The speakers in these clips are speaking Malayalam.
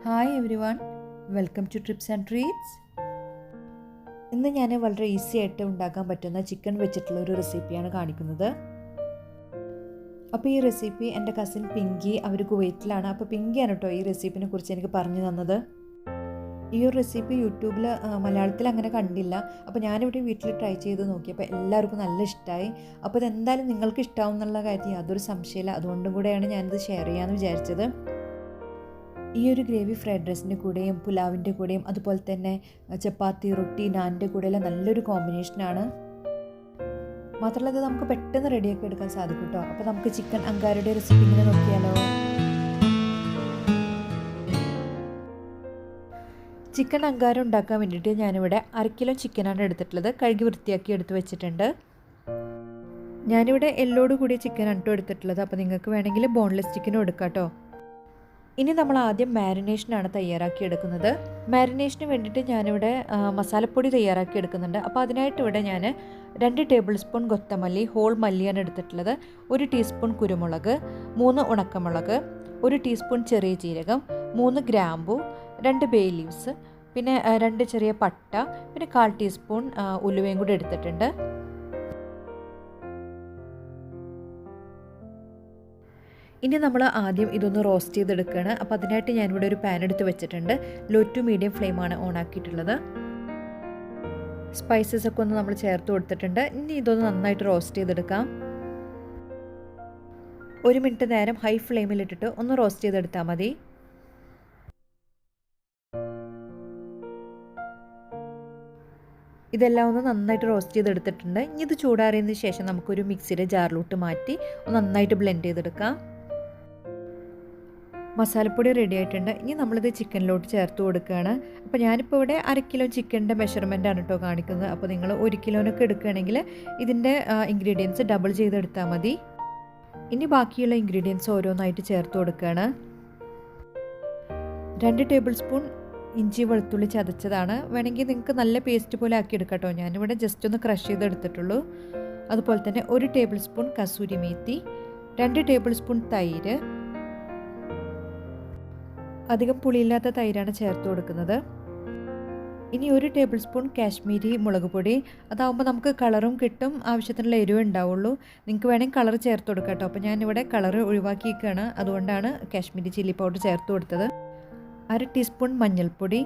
Hi everyone, welcome to trips and treats. ഇന്ന് ഞാൻ വളരെ ഈസി ആയിട്ട് ഉണ്ടാക്കാൻ പറ്റുന്ന ചിക്കൻ വെച്ചിട്ടുള്ള ഒരു റെസിപ്പിയാണ് കാണിക്കുന്നത്. അപ്പോൾ ഈ റെസിപ്പി എൻ്റെ കസിൻ പിങ്കി, അവർ കുവൈറ്റിലാണ്. അപ്പോൾ പിങ്കിയാണ് കേട്ടോ ഈ റെസിപ്പിനെ കുറിച്ച് എനിക്ക് പറഞ്ഞു തന്നത്. ഈ ഒരു റെസിപ്പി യൂട്യൂബിൽ മലയാളത്തിൽ അങ്ങനെ കണ്ടില്ല. അപ്പോൾ ഞാനിവിടെ വീട്ടിൽ ട്രൈ ചെയ്ത് നോക്കിയപ്പോൾ എല്ലാവർക്കും നല്ല ഇഷ്ടമായി. അപ്പോൾ ഇതെന്തായാലും നിങ്ങൾക്ക് ഇഷ്ടമാവും എന്നുള്ള കാര്യം യാതൊരു സംശയമില്ല. അതുകൊണ്ടും കൂടെയാണ് ഞാനിത് ഷെയർ ചെയ്യാമെന്ന് വിചാരിച്ചത്. ഈ ഒരു ഗ്രേവി ഫ്രൈഡ് റൈസിൻ്റെ കൂടെയും പുലാവിൻ്റെ കൂടെയും അതുപോലെ തന്നെ ചപ്പാത്തി, റൊട്ടി, നാനിൻ്റെ കൂടെയെല്ലാം നല്ലൊരു കോമ്പിനേഷനാണ്. മാത്രമല്ല ഇത് നമുക്ക് പെട്ടെന്ന് റെഡിയാക്കി എടുക്കാൻ സാധിക്കും കേട്ടോ. അപ്പോൾ നമുക്ക് ചിക്കൻ അങ്കാരയുടെ റെസിപ്പി ഇങ്ങനെ നോക്കിയാലോ. ചിക്കൻ അങ്കാര ഉണ്ടാക്കാൻ വേണ്ടിയിട്ട് ഞാനിവിടെ 1/2 കിലോ ചിക്കനാണ് എടുത്തിട്ടുള്ളത്. കഴുകി വൃത്തിയാക്കി എടുത്ത് വെച്ചിട്ടുണ്ട്. ഞാനിവിടെ എല്ലോട് കൂടിയ ചിക്കനാണ് കേട്ടോ എടുത്തിട്ടുള്ളത്. അപ്പോൾ നിങ്ങൾക്ക് വേണമെങ്കിൽ ബോൺലെസ് ചിക്കനും എടുക്കാം കേട്ടോ. ഇനി നമ്മൾ ആദ്യം മാരിനേഷനാണ് തയ്യാറാക്കി എടുക്കുന്നത്. മാരിനേഷന് വേണ്ടിയിട്ട് ഞാനിവിടെ മസാലപ്പൊടി തയ്യാറാക്കി എടുക്കുന്നുണ്ട്. അപ്പോൾ അതിനായിട്ട് ഇവിടെ ഞാൻ 2 ടേബിൾ സ്പൂൺ കൊത്തമല്ലി, ഹോൾ മല്ലിയാണ് എടുത്തിട്ടുള്ളത്, 1 ടീസ്പൂൺ കുരുമുളക്, 3 ഉണക്കമുളക്, 1 ടീസ്പൂൺ ചെറിയ ജീരകം, 3 ഗ്രാമ്പു, 2 ബേ ലീവ്സ്, പിന്നെ 2 ചെറിയ പട്ട, പിന്നെ 1/4 ടീസ്പൂൺ ഉലുവയും കൂടി എടുത്തിട്ടുണ്ട്. ഇനി നമ്മൾ ആദ്യം ഇതൊന്ന് റോസ്റ്റ് ചെയ്തെടുക്കുകയാണ്. അപ്പോൾ അതിനായിട്ട് ഞാനിവിടെ ഒരു പാൻ എടുത്ത് വെച്ചിട്ടുണ്ട്. ലോ ടു മീഡിയം ഫ്ലെയിമാണ് ഓൺ ആക്കിയിട്ടുള്ളത്. സ്പൈസസ് ഒക്കെ ഒന്ന് നമ്മൾ ചേർത്ത് കൊടുത്തിട്ടുണ്ട്. ഇനി ഇതൊന്ന് നന്നായിട്ട് റോസ്റ്റ് ചെയ്തെടുക്കാം. 1 മിനിറ്റ് നേരം ഹൈ ഫ്ലെയിമിലിട്ടിട്ട് ഒന്ന് റോസ്റ്റ് ചെയ്തെടുത്താൽ മതി. ഇതെല്ലാം ഒന്ന് നന്നായിട്ട് റോസ്റ്റ് ചെയ്തെടുത്തിട്ടുണ്ട്. ഇനി ഇത് ചൂടാറിയതിന് ശേഷം നമുക്കൊരു മിക്സിയുടെ ജാറിലോട്ട് മാറ്റി ഒന്ന് നന്നായിട്ട് ബ്ലെൻഡ് ചെയ്തെടുക്കാം. മസാലപ്പൊടി റെഡി ആയിട്ടുണ്ട്. ഇനി നമ്മളിത് ചിക്കനിലോട്ട് ചേർത്ത് കൊടുക്കുകയാണ്. അപ്പോൾ ഞാനിപ്പോൾ ഇവിടെ 1/2 കിലോ ചിക്കൻ്റെ മെഷർമെൻറ്റാണ് കേട്ടോ കാണിക്കുന്നത്. അപ്പോൾ നിങ്ങൾ 1 കിലോനൊക്കെ എടുക്കുകയാണെങ്കിൽ ഇതിൻ്റെ ഇൻഗ്രീഡിയൻസ് ഡബിൾ ചെയ്തെടുത്താൽ മതി. ഇനി ബാക്കിയുള്ള ഇൻഗ്രീഡിയൻസ് ഓരോന്നായിട്ട് ചേർത്ത് കൊടുക്കുകയാണ്. 2 ടേബിൾ സ്പൂൺ ഇഞ്ചി വെളുത്തുള്ളി ചതച്ചതാണ്. വേണമെങ്കിൽ നിങ്ങൾക്ക് നല്ല പേസ്റ്റ് പോലെ ആക്കി എടുക്കാം കേട്ടോ. ഞാനിവിടെ ജസ്റ്റ് ഒന്ന് ക്രഷ് ചെയ്തെടുത്തിട്ടുള്ളൂ. അതുപോലെ തന്നെ 1 table spoon kasuri methi, 2 table spoon തൈര്, അധികം പുളിയില്ലാത്ത തൈരാണ് ചേർത്ത് കൊടുക്കുന്നത്. ഇനി 1 ടേബിൾ സ്പൂൺ കാശ്മീരി മുളക് പൊടി. അതാവുമ്പോൾ നമുക്ക് കളറും കിട്ടും, ആവശ്യത്തിനുള്ള എരിവ് ഉണ്ടാവുള്ളൂ. നിങ്ങൾക്ക് വേണമെങ്കിൽ കളർ ചേർത്ത് കൊടുക്കാം കേട്ടോ. അപ്പോൾ ഞാനിവിടെ കളർ ഒഴിവാക്കിയിരിക്കുകയാണ്, അതുകൊണ്ടാണ് കാശ്മീരി ചില്ലി പൗഡർ ചേർത്ത് കൊടുത്തത്. 1/2 ടീസ്പൂൺ മഞ്ഞൾപ്പൊടി.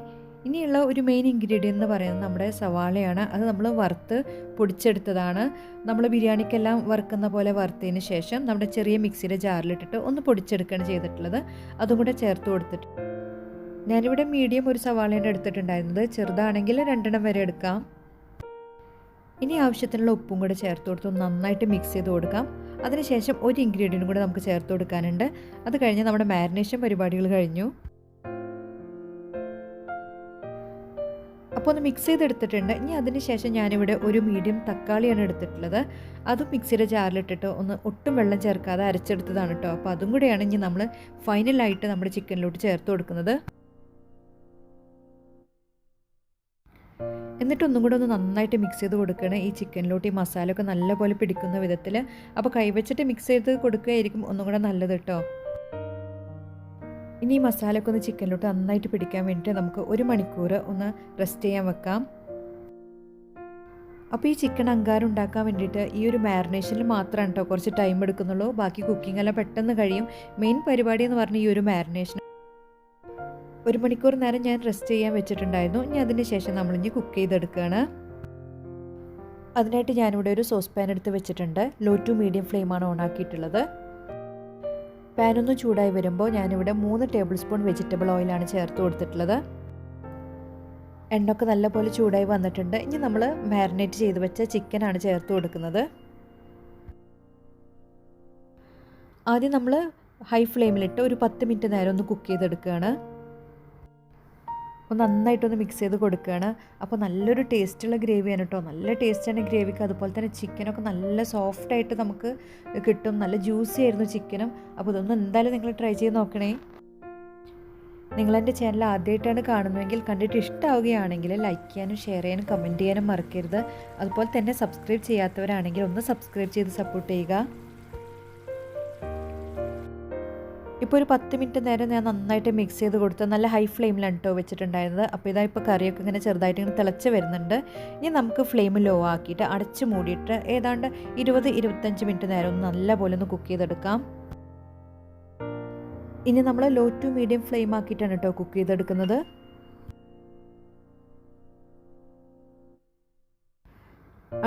ഇനിയുള്ള ഒരു മെയിൻ ഇൻഗ്രീഡിയൻ്റ് എന്ന് പറയുന്നത് നമ്മുടെ സവാളയാണ്. അത് നമ്മൾ വറുത്ത് പൊടിച്ചെടുത്തതാണ്. നമ്മൾ ബിരിയാണിക്കെല്ലാം വറുക്കുന്ന പോലെ വറുത്തതിന് ശേഷം നമ്മുടെ ചെറിയ മിക്സിയുടെ ജാറിലിട്ടിട്ട് ഒന്ന് പൊടിച്ചെടുക്കുകയാണ് ചെയ്തിട്ടുള്ളത്. അതും കൂടെ ചേർത്ത് കൊടുത്തിട്ട് ഞാനിവിടെ മീഡിയം ഒരു സവാളയാണ് എടുത്തിട്ടുണ്ടായിരുന്നത്. ചെറുതാണെങ്കിൽ 2 വരെ എടുക്കാം. ഇനി ആവശ്യത്തിനുള്ള ഉപ്പും കൂടെ ചേർത്ത് കൊടുത്ത് നന്നായിട്ട് മിക്സ് ചെയ്ത് കൊടുക്കാം. അതിനുശേഷം ഒരു ഇൻഗ്രീഡിയൻറ്റും കൂടെ നമുക്ക് ചേർത്ത് കൊടുക്കാനുണ്ട്. അത് കഴിഞ്ഞ് നമ്മുടെ മാരിനേഷൻ പരിപാടികൾ കഴിഞ്ഞു. അപ്പോൾ ഒന്ന് മിക്സ് ചെയ്തെടുത്തിട്ടുണ്ട്. ഇനി അതിന് ശേഷം ഞാനിവിടെ ഒരു മീഡിയം തക്കാളിയാണ് എടുത്തിട്ടുള്ളത്. അതും മിക്സിയുടെ ജാറിലിട്ടിട്ട് ഒന്ന് ഒട്ടും വെള്ളം ചേർക്കാതെ അരച്ചെടുത്തതാണ് കേട്ടോ. അപ്പോൾ അതും കൂടെയാണ് ഇനി നമ്മൾ ഫൈനലായിട്ട് നമ്മുടെ ചിക്കനിലോട്ട് ചേർത്ത് കൊടുക്കുന്നത്. എന്നിട്ടൊന്നും കൂടെ ഒന്ന് നന്നായിട്ട് മിക്സ് ചെയ്ത് കൊടുക്കണം. ഈ ചിക്കനിലോട്ട് ഈ മസാലയൊക്കെ നല്ലപോലെ പിടിക്കുന്ന വിധത്തിൽ. അപ്പോൾ കൈവച്ചിട്ട് മിക്സ് ചെയ്ത് കൊടുക്കുകയായിരിക്കും ഒന്നും കൂടെ നല്ലത് കേട്ടോ. ഇനി ഈ മസാലയൊക്കെ ഒന്ന് ചിക്കനിലോട്ട് നന്നായിട്ട് പിടിക്കാൻ വേണ്ടിയിട്ട് നമുക്ക് 1 മണിക്കൂർ ഒന്ന് റെസ്റ്റ് ചെയ്യാൻ വെക്കാം. അപ്പോൾ ഈ ചിക്കൻ അങ്കാര ഉണ്ടാക്കാൻ വേണ്ടിയിട്ട് ഈ ഒരു മാരിനേഷനിൽ മാത്രമാണ് കേട്ടോ കുറച്ച് ടൈം എടുക്കുന്നുള്ളൂ. ബാക്കി കുക്കിംഗ് എല്ലാം പെട്ടെന്ന് കഴിയും. മെയിൻ പരിപാടി എന്ന് പറഞ്ഞാൽ ഈ ഒരു മാരിനേഷൻ. 1 മണിക്കൂർ നേരം ഞാൻ റെസ്റ്റ് ചെയ്യാൻ വെച്ചിട്ടുണ്ടായിരുന്നു. ഇനി അതിന് ശേഷം നമ്മളിനി കുക്ക് ചെയ്തെടുക്കുകയാണ്. അതിനായിട്ട് ഞാനിവിടെ ഒരു സോസ് പാൻ എടുത്ത് വെച്ചിട്ടുണ്ട്. ലോ ടു മീഡിയം ഫ്ലെയിമാണ് ഓൺ ആക്കിയിട്ടുള്ളത്. പാനൊന്ന് ചൂടായി വരുമ്പോൾ ഞാനിവിടെ 3 ടേബിൾ സ്പൂൺ വെജിറ്റബിൾ ഓയിലാണ് ചേർത്ത് കൊടുത്തിട്ടുള്ളത്. എണ്ണയൊക്കെ നല്ലപോലെ ചൂടായി വന്നിട്ടുണ്ട്. ഇനി നമ്മൾ മാരിനേറ്റ് ചെയ്ത് വെച്ച ചിക്കനാണ് ചേർത്ത് കൊടുക്കുന്നത്. ആദ്യം നമ്മൾ ഹൈ ഫ്ലെയിമിലിട്ട് ഒരു 10 മിനിറ്റ് നേരം ഒന്ന് കുക്ക് ചെയ്തെടുക്കുകയാണ്. ഒന്ന് നന്നായിട്ടൊന്ന് മിക്സ് ചെയ്ത് കൊടുക്കുകയാണ്. അപ്പോൾ നല്ലൊരു ടേസ്റ്റുള്ള ഗ്രേവിയാണ് കേട്ടോ. നല്ല ടേസ്റ്റാണ് ഗ്രേവിക്ക്. അതുപോലെ തന്നെ ചിക്കനൊക്കെ നല്ല സോഫ്റ്റായിട്ട് നമുക്ക് കിട്ടും. നല്ല ജ്യൂസി ആയിരുന്നു ചിക്കനും. അപ്പോൾ ഇതൊന്നും എന്തായാലും നിങ്ങൾ ട്രൈ ചെയ്ത് നോക്കണേ. നിങ്ങളെൻ്റെ ചാനൽ ആദ്യമായിട്ടാണ് കാണുന്നതെങ്കിൽ കണ്ടിട്ട് ഇഷ്ടമാവുകയാണെങ്കിൽ ലൈക്ക് ചെയ്യാനും ഷെയർ ചെയ്യാനും കമൻറ്റ് ചെയ്യാനും മറക്കരുത്. അതുപോലെ തന്നെ സബ്സ്ക്രൈബ് ചെയ്യാത്തവരാണെങ്കിൽ ഒന്ന് സബ്സ്ക്രൈബ് ചെയ്ത് സപ്പോർട്ട് ചെയ്യുക. ഇപ്പോൾ ഒരു 10 മിനിറ്റ് നേരം ഞാൻ നന്നായിട്ട് മിക്സ് ചെയ്ത് കൊടുത്ത് നല്ല ഹൈ ഫ്ലെയിമിലാണ് കേട്ടോ വെച്ചിട്ടുണ്ടായിരുന്നത്. അപ്പോൾ ഇതാ ഇപ്പോൾ കറിയൊക്കെ ഇങ്ങനെ ചെറുതായിട്ട് ഇങ്ങനെ തിളച്ച് വരുന്നുണ്ട്. ഇനി നമുക്ക് ഫ്ലെയിം ലോ ആക്കിയിട്ട് അടച്ച് മൂടിയിട്ട് ഏതാണ്ട് 20-25 മിനിറ്റ് നേരം ഒന്ന് നല്ലപോലെ ഒന്ന് കുക്ക് ചെയ്തെടുക്കാം. ഇനി നമ്മൾ ലോ ടു മീഡിയം ഫ്ലെയിം ആക്കിയിട്ടാണ് കേട്ടോ കുക്ക് ചെയ്തെടുക്കുന്നത്.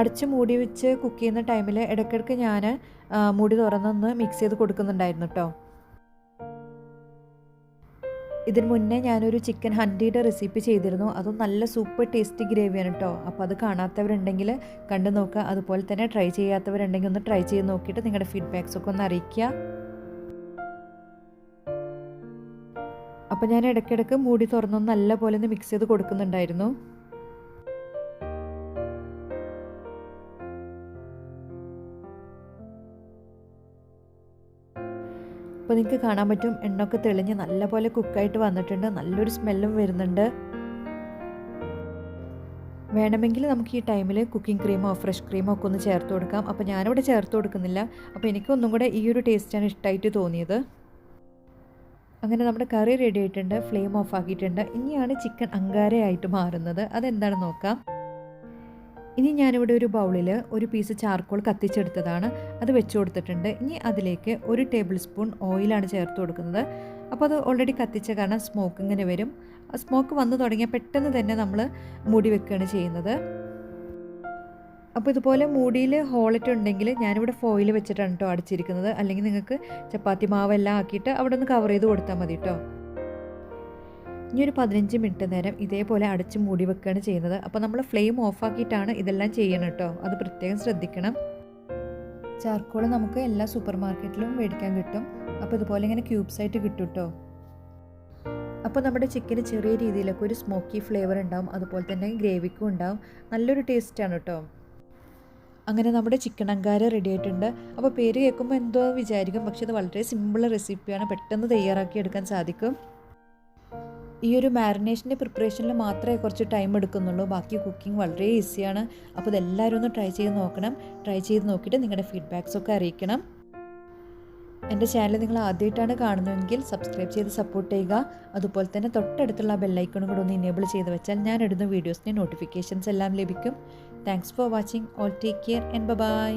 അടച്ച് മൂടി വെച്ച് കുക്ക് ചെയ്യുന്ന ടൈമിൽ ഇടയ്ക്കിടയ്ക്ക് ഞാൻ മൂടി തുറന്നൊന്ന് മിക്സ് ചെയ്ത് കൊടുക്കുന്നുണ്ടായിരുന്നു കേട്ടോ. ഇതിന് മുന്നേ ഞാനൊരു ചിക്കൻ ഹണ്ടിയുടെ റെസിപ്പി ചെയ്തിരുന്നു. അതും നല്ല സൂപ്പർ ടേസ്റ്റി ഗ്രേവിയാണ് കേട്ടോ. അപ്പോൾ അത് കാണാത്തവരുണ്ടെങ്കിൽ കണ്ടു നോക്കുക. അതുപോലെ തന്നെ ട്രൈ ചെയ്യാത്തവരുണ്ടെങ്കിൽ ഒന്ന് ട്രൈ ചെയ്ത് നോക്കിയിട്ട് നിങ്ങളുടെ ഫീഡ്ബാക്സൊക്കെ ഒന്ന് അറിയിക്കുക. അപ്പോൾ ഞാൻ ഇടയ്ക്കിടയ്ക്ക് മൂടി തുറന്നൊന്ന് നല്ല പോലെ ഒന്ന് മിക്സ് ചെയ്ത് കൊടുക്കുന്നുണ്ടായിരുന്നു. അപ്പോൾ നിങ്ങൾക്ക് കാണാൻ പറ്റും എണ്ണയൊക്കെ തെളിഞ്ഞ് നല്ലപോലെ കുക്കായിട്ട് വന്നിട്ടുണ്ട്. നല്ലൊരു സ്മെല്ലും വരുന്നുണ്ട്. വേണമെങ്കിൽ നമുക്ക് ഈ ടൈമിൽ കുക്കിംഗ് ക്രീമോ ഫ്രഷ് ക്രീമോ ഒക്കെ ഒന്ന് ചേർത്ത് കൊടുക്കാം. അപ്പോൾ ഞാനിവിടെ ചേർത്ത് കൊടുക്കുന്നില്ല. അപ്പോൾ എനിക്കൊന്നും കൂടെ ഈ ഒരു ടേസ്റ്റാണ് ഇഷ്ടമായിട്ട് തോന്നിയത്. അങ്ങനെ നമ്മുടെ കറി റെഡി ആയിട്ടുണ്ട്. ഫ്ലെയിം ഓഫ് ആക്കിയിട്ടുണ്ട്. ഇനിയാണ് ചിക്കൻ അങ്കാരയായിട്ട് മാറുന്നത്. അതെന്താണെന്ന് നോക്കാം. ഇനി ഞാനിവിടെ ഒരു ബൗളിൽ ഒരു പീസ് ചാർക്കോൾ കത്തിച്ചെടുത്തതാണ്. അത് വെച്ച് കൊടുത്തിട്ടുണ്ട്. ഇനി അതിലേക്ക് 1 ടേബിൾ സ്പൂൺ ഓയിലാണ് ചേർത്ത് കൊടുക്കുന്നത്. അപ്പോൾ അത് ഓൾറെഡി കത്തിച്ച കാരണം സ്മോക്ക് ഇങ്ങനെ വരും. ആ സ്മോക്ക് വന്നു തുടങ്ങിയാൽ പെട്ടെന്ന് തന്നെ നമ്മൾ മൂടി വെക്കുകയാണ് ചെയ്യുന്നത്. അപ്പോൾ ഇതുപോലെ മൂടിയിൽ ഹോളിട്ട് ഉണ്ടെങ്കിൽ ഞാനിവിടെ ഫോയിൽ വെച്ചിട്ടാണ് കേട്ടോ അടിച്ചിരിക്കുന്നത്. അല്ലെങ്കിൽ നിങ്ങൾക്ക് ചപ്പാത്തി മാവെല്ലാം ആക്കിയിട്ട് അവിടെ ഒന്ന് കവർ ചെയ്ത് കൊടുത്താൽ മതി കേട്ടോ. ഇനി ഒരു 15 മിനിറ്റ് നേരം ഇതേപോലെ അടച്ച് മൂടി വെക്കുകയാണ് ചെയ്യുന്നത്. അപ്പോൾ നമ്മൾ ഫ്ലെയിം ഓഫാക്കിയിട്ടാണ് ഇതെല്ലാം ചെയ്യണം കേട്ടോ. അത് പ്രത്യേകം ശ്രദ്ധിക്കണം. ചാർക്കോൾ നമുക്ക് എല്ലാ സൂപ്പർ മാർക്കറ്റിലും മേടിക്കാൻ കിട്ടും. അപ്പോൾ ഇതുപോലെ ഇങ്ങനെ ക്യൂബ്സ് ആയിട്ട് കിട്ടും കേട്ടോ. അപ്പോൾ നമ്മുടെ ചിക്കന് ചെറിയ രീതിയിലൊക്കെ ഒരു സ്മോക്കി ഫ്ലേവർ ഉണ്ടാവും. അതുപോലെ തന്നെ ഗ്രേവിക്കും ഉണ്ടാവും. നല്ലൊരു ടേസ്റ്റാണ് കേട്ടോ. അങ്ങനെ നമ്മുടെ ചിക്കൻ അങ്കാര റെഡി ആയിട്ടുണ്ട്. അപ്പോൾ പേര് കേൾക്കുമ്പോൾ എന്തോ വിചാരിക്കും. പക്ഷെ ഇത് വളരെ സിമ്പിൾ റെസിപ്പിയാണ്. പെട്ടെന്ന് തയ്യാറാക്കി എടുക്കാൻ സാധിക്കും. ഈ ഒരു മാരിനേഷൻ്റെ പ്രിപ്പറേഷനിൽ മാത്രമേ കുറച്ച് ടൈം എടുക്കുന്നുള്ളൂ. ബാക്കി കുക്കിംഗ് വളരെ ഈസിയാണ്. അപ്പോൾ ഇതെല്ലാവരും ഒന്ന് ട്രൈ ചെയ്ത് നോക്കണം. ട്രൈ ചെയ്ത് നോക്കിയിട്ട് നിങ്ങളുടെ ഫീഡ്ബാക്സൊക്കെ അറിയിക്കണം. എൻ്റെ ചാനൽ നിങ്ങൾ ആദ്യമായിട്ടാണ് കാണുന്നതെങ്കിൽ സബ്സ്ക്രൈബ് ചെയ്ത് സപ്പോർട്ട് ചെയ്യുക. അതുപോലെ തന്നെ തൊട്ടടുത്തുള്ള ബെല്ലൈക്കണും കൂടെ ഒന്ന് ഇനേബിൾ ചെയ്ത് വെച്ചാൽ ഞാൻ ഇടുന്ന വീഡിയോസിൻ്റെ നോട്ടിഫിക്കേഷൻസ് എല്ലാം ലഭിക്കും. Thanks for watching. All take care and by.